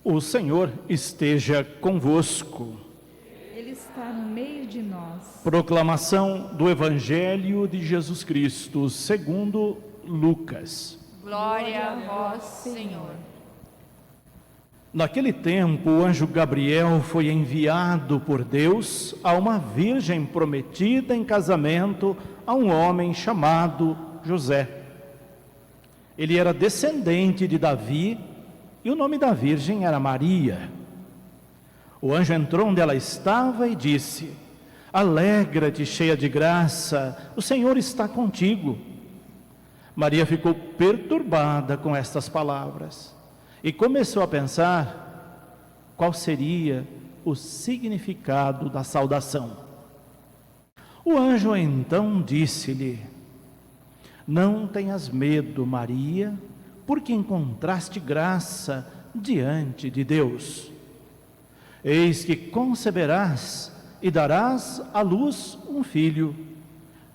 O Senhor esteja convosco. Ele está no meio de nós. Proclamação do Evangelho de Jesus Cristo, segundo Lucas. Glória a vós, Senhor. Naquele tempo, o anjo Gabriel foi enviado por Deus a uma virgem prometida em casamento a um homem chamado José. Ele era descendente de Davi e o nome da virgem era Maria. O anjo entrou onde ela estava e disse: Alegra-te, cheia de graça, o Senhor está contigo. Maria ficou perturbada com estas palavras e começou a pensar qual seria o significado da saudação. O anjo então disse-lhe: Não tenhas medo, Maria, porque encontraste graça diante de Deus. Eis que conceberás e darás à luz um filho,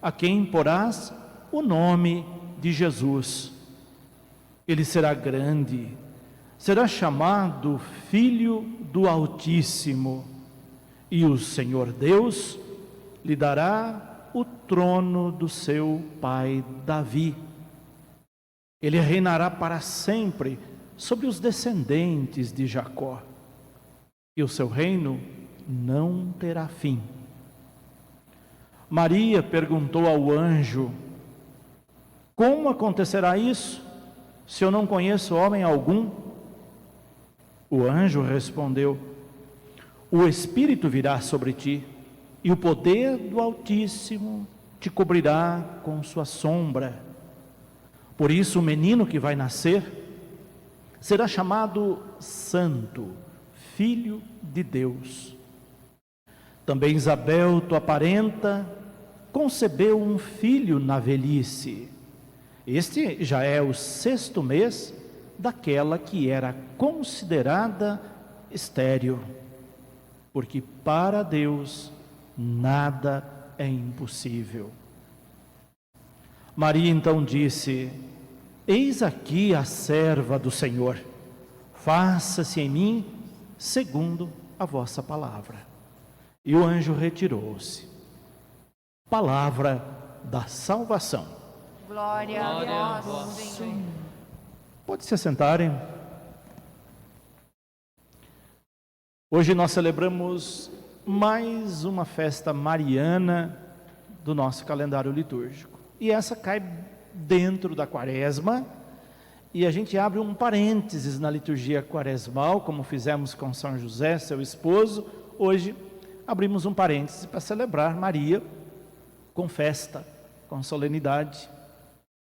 a quem porás o nome de Jesus. Ele será grande, será chamado Filho do Altíssimo, e o Senhor Deus lhe dará o trono do seu pai Davi. Ele reinará para sempre sobre os descendentes de Jacó, e o seu reino não terá fim. Maria perguntou ao anjo: Como acontecerá isso, se eu não conheço homem algum? O anjo respondeu: O Espírito virá sobre ti, e o poder do Altíssimo te cobrirá com sua sombra. Por isso o menino que vai nascer será chamado Santo, Filho de Deus. Também Isabel, tua parenta, concebeu um filho na velhice. Este já é o 6º mês daquela que era considerada estéril, porque para Deus nada é impossível. Maria então disse: Eis aqui a serva do Senhor, faça-se em mim segundo a vossa palavra. E o anjo retirou-se. Palavra da salvação. Glória a vós, Senhor. Pode se assentarem. Hoje nós celebramos mais uma festa mariana do nosso calendário litúrgico. E essa cai dentro da quaresma, e a gente abre um parênteses na liturgia quaresmal, como fizemos com São José, seu esposo. Hoje abrimos um parênteses para celebrar Maria com festa, com solenidade.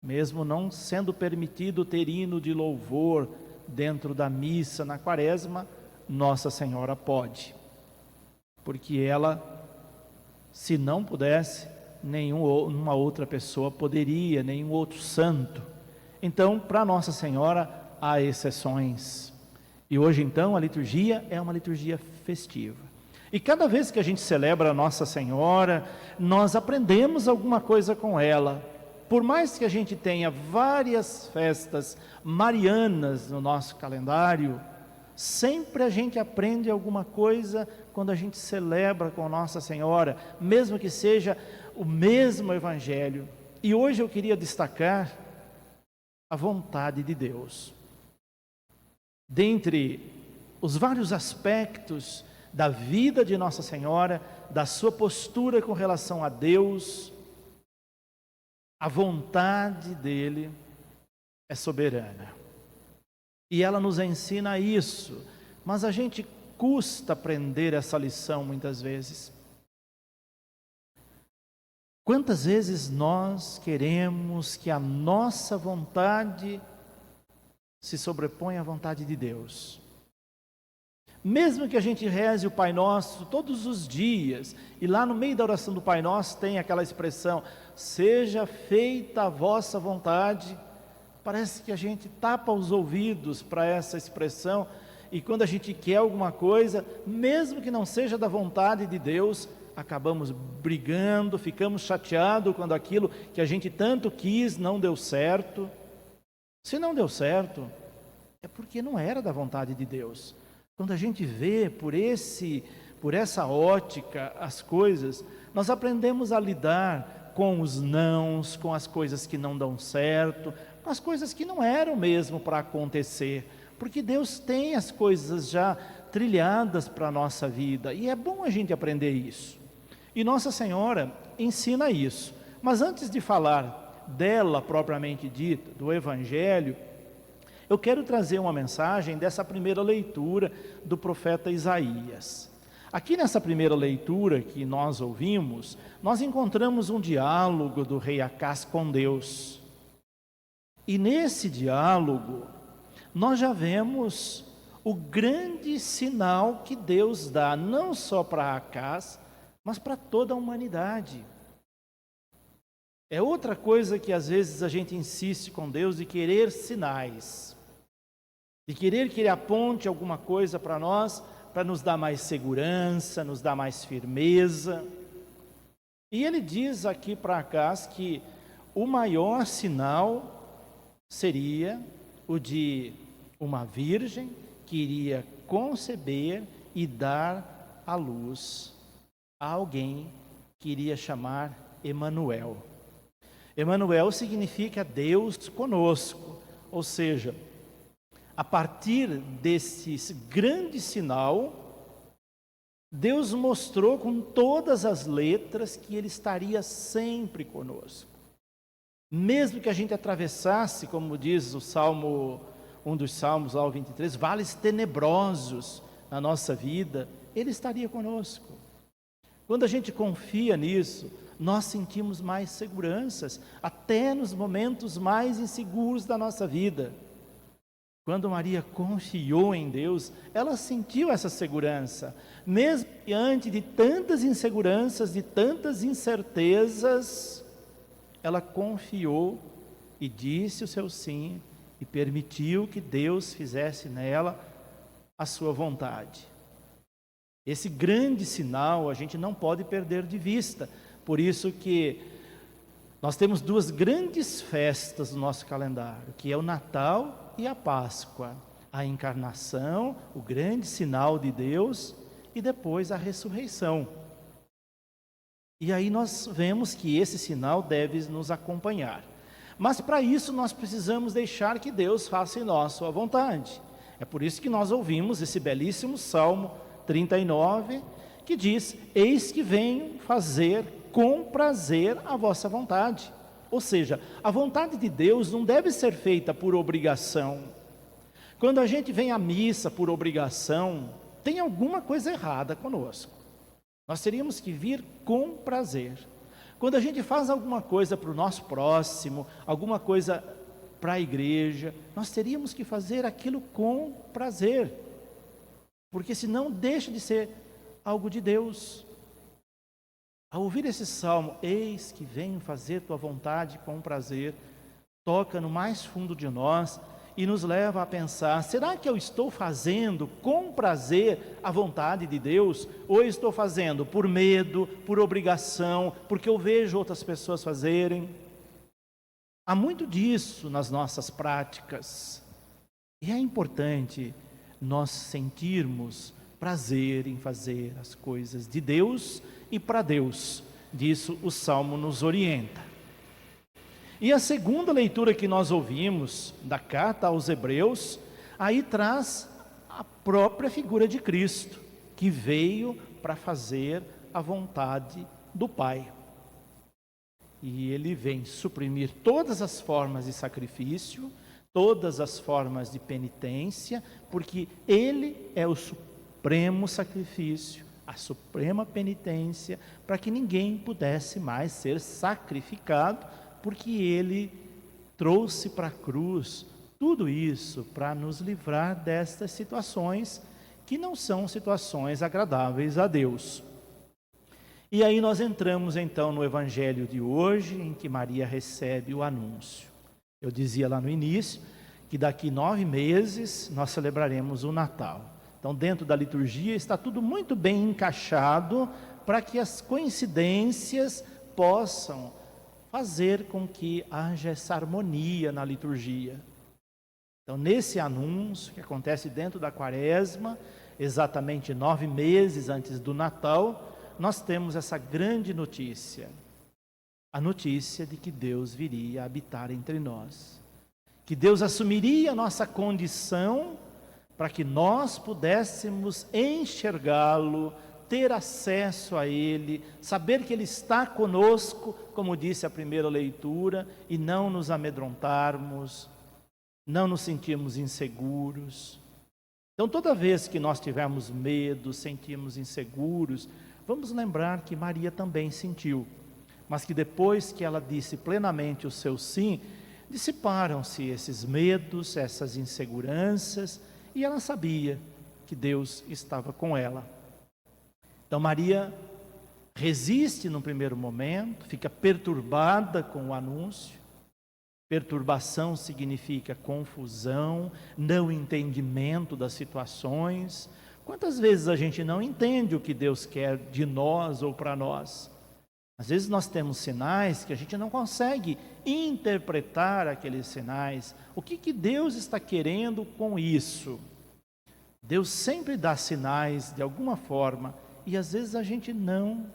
Mesmo não sendo permitido ter hino de louvor dentro da missa na quaresma, Nossa Senhora pode, porque ela, se não pudesse, nenhuma outra pessoa poderia, nenhum outro santo. Então, para Nossa Senhora há exceções. E hoje então a liturgia é uma liturgia festiva. E cada vez que a gente celebra a Nossa Senhora, nós aprendemos alguma coisa com ela. Por mais que a gente tenha várias festas marianas no nosso calendário, sempre a gente aprende alguma coisa quando a gente celebra com Nossa Senhora, mesmo que seja o mesmo Evangelho. E hoje eu queria destacar a vontade de Deus. Dentre os vários aspectos da vida de Nossa Senhora, da sua postura com relação a Deus, a vontade dele é soberana. E ela nos ensina isso, mas a gente custa aprender essa lição muitas vezes. Quantas vezes nós queremos que a nossa vontade se sobreponha à vontade de Deus? Mesmo que a gente reze o Pai Nosso todos os dias, e lá no meio da oração do Pai Nosso tem aquela expressão: seja feita a vossa vontade. Parece que a gente tapa os ouvidos para essa expressão, e quando a gente quer alguma coisa, mesmo que não seja da vontade de Deus, acabamos brigando, ficamos chateados quando aquilo que a gente tanto quis não deu certo. Se não deu certo, é porque não era da vontade de Deus. Quando a gente vê por essa ótica as coisas, nós aprendemos a lidar com os nãos, com as coisas que não dão certo, com as coisas que não eram mesmo para acontecer, porque Deus tem as coisas já trilhadas para a nossa vida, e é bom a gente aprender isso. E Nossa Senhora ensina isso. Mas antes de falar dela propriamente dita, do Evangelho, eu quero trazer uma mensagem dessa primeira leitura do profeta Isaías. Aqui nessa primeira leitura que nós ouvimos, nós encontramos um diálogo do rei Acás com Deus. E nesse diálogo, nós já vemos o grande sinal que Deus dá, não só para Acás, mas para toda a humanidade. É outra coisa que às vezes a gente insiste com Deus, de querer sinais, de querer que Ele aponte alguma coisa para nós, para nos dar mais segurança, nos dar mais firmeza. E Ele diz aqui para Acás que o maior sinal seria o de uma virgem que iria conceber e dar à luz a alguém que iria chamar Emanuel. Emanuel significa Deus conosco, ou seja, a partir desse grande sinal, Deus mostrou com todas as letras que Ele estaria sempre conosco. Mesmo que a gente atravessasse, como diz o Salmo, um dos Salmos, lá o 23, vales tenebrosos na nossa vida, Ele estaria conosco. Quando a gente confia nisso, nós sentimos mais seguranças, até nos momentos mais inseguros da nossa vida. Quando Maria confiou em Deus, ela sentiu essa segurança, mesmo diante de tantas inseguranças, de tantas incertezas, ela confiou e disse o seu sim, e permitiu que Deus fizesse nela a sua vontade. Esse grande sinal a gente não pode perder de vista, por isso que nós temos duas grandes festas no nosso calendário, que é o Natal e a Páscoa. A encarnação, o grande sinal de Deus, e depois a ressurreição. E aí nós vemos que esse sinal deve nos acompanhar. Mas para isso nós precisamos deixar que Deus faça em nós sua vontade. É por isso que nós ouvimos esse belíssimo Salmo 39, que diz: eis que venho fazer com prazer a vossa vontade. Ou seja, a vontade de Deus não deve ser feita por obrigação. Quando a gente vem à missa por obrigação, tem alguma coisa errada conosco. Nós teríamos que vir com prazer. Quando a gente faz alguma coisa para o nosso próximo, alguma coisa para a igreja, nós teríamos que fazer aquilo com prazer, porque senão deixa de ser algo de Deus. Ao ouvir esse salmo, eis que venho fazer tua vontade com prazer, toca no mais fundo de nós e nos leva a pensar: será que eu estou fazendo com prazer a vontade de Deus? Ou eu estou fazendo por medo, por obrigação, porque eu vejo outras pessoas fazerem? Há muito disso nas nossas práticas. E é importante nós sentirmos prazer em fazer as coisas de Deus e para Deus. Disso o Salmo nos orienta. E a segunda leitura que nós ouvimos da carta aos Hebreus, aí traz a própria figura de Cristo, que veio para fazer a vontade do Pai. E Ele vem suprimir todas as formas de sacrifício, todas as formas de penitência, porque Ele é o supremo sacrifício, a suprema penitência, para que ninguém pudesse mais ser sacrificado, porque Ele trouxe para a cruz tudo isso para nos livrar destas situações que não são situações agradáveis a Deus. E aí nós entramos então no Evangelho de hoje, em que Maria recebe o anúncio. Eu dizia lá no início que daqui 9 meses nós celebraremos o Natal. Então, dentro da liturgia está tudo muito bem encaixado para que as coincidências possam fazer com que haja essa harmonia na liturgia. Então, nesse anúncio que acontece dentro da Quaresma, exatamente 9 meses antes do Natal, nós temos essa grande notícia. A notícia de que Deus viria habitar entre nós. Que Deus assumiria a nossa condição para que nós pudéssemos enxergá-lo, ter acesso a Ele, saber que Ele está conosco, como disse a primeira leitura, e não nos amedrontarmos, não nos sentirmos inseguros. Então, toda vez que nós tivermos medo, sentimos inseguros, vamos lembrar que Maria também sentiu, mas que depois que ela disse plenamente o seu sim, dissiparam-se esses medos, essas inseguranças, e ela sabia que Deus estava com ela. Então Maria resiste no primeiro momento, fica perturbada com o anúncio. Perturbação significa confusão, não entendimento das situações. Quantas vezes a gente não entende o que Deus quer de nós ou para nós? Às vezes nós temos sinais que a gente não consegue interpretar aqueles sinais. O que Deus está querendo com isso? Deus sempre dá sinais de alguma forma e às vezes a gente não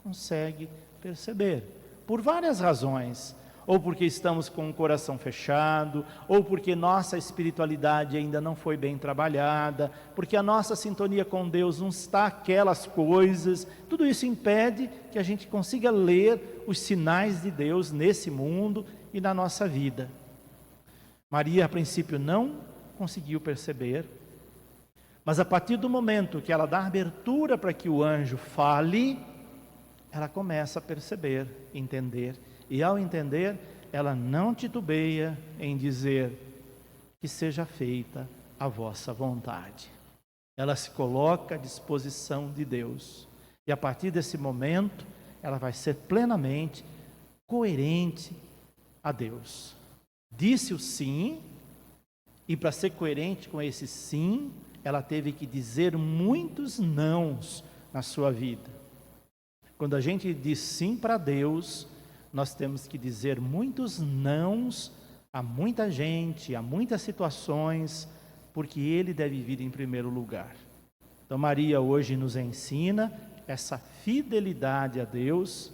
consegue perceber. Por várias razões. Ou porque estamos com o coração fechado, ou porque nossa espiritualidade ainda não foi bem trabalhada, porque a nossa sintonia com Deus não está aquelas coisas. Tudo isso impede que a gente consiga ler os sinais de Deus nesse mundo e na nossa vida. Maria, a princípio, não conseguiu perceber, mas a partir do momento que ela dá abertura para que o anjo fale, ela começa a perceber, entender. E ao entender, ela não titubeia em dizer que seja feita a vossa vontade. Ela se coloca à disposição de Deus. E a partir desse momento, ela vai ser plenamente coerente a Deus. Disse o sim, e para ser coerente com esse sim, ela teve que dizer muitos nãos na sua vida. Quando a gente diz sim para Deus, nós temos que dizer muitos nãos a muita gente, a muitas situações, porque Ele deve vir em primeiro lugar. Então Maria hoje nos ensina essa fidelidade a Deus,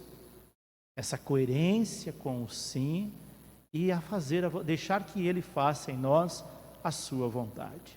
essa coerência com o sim, e deixar que Ele faça em nós a sua vontade.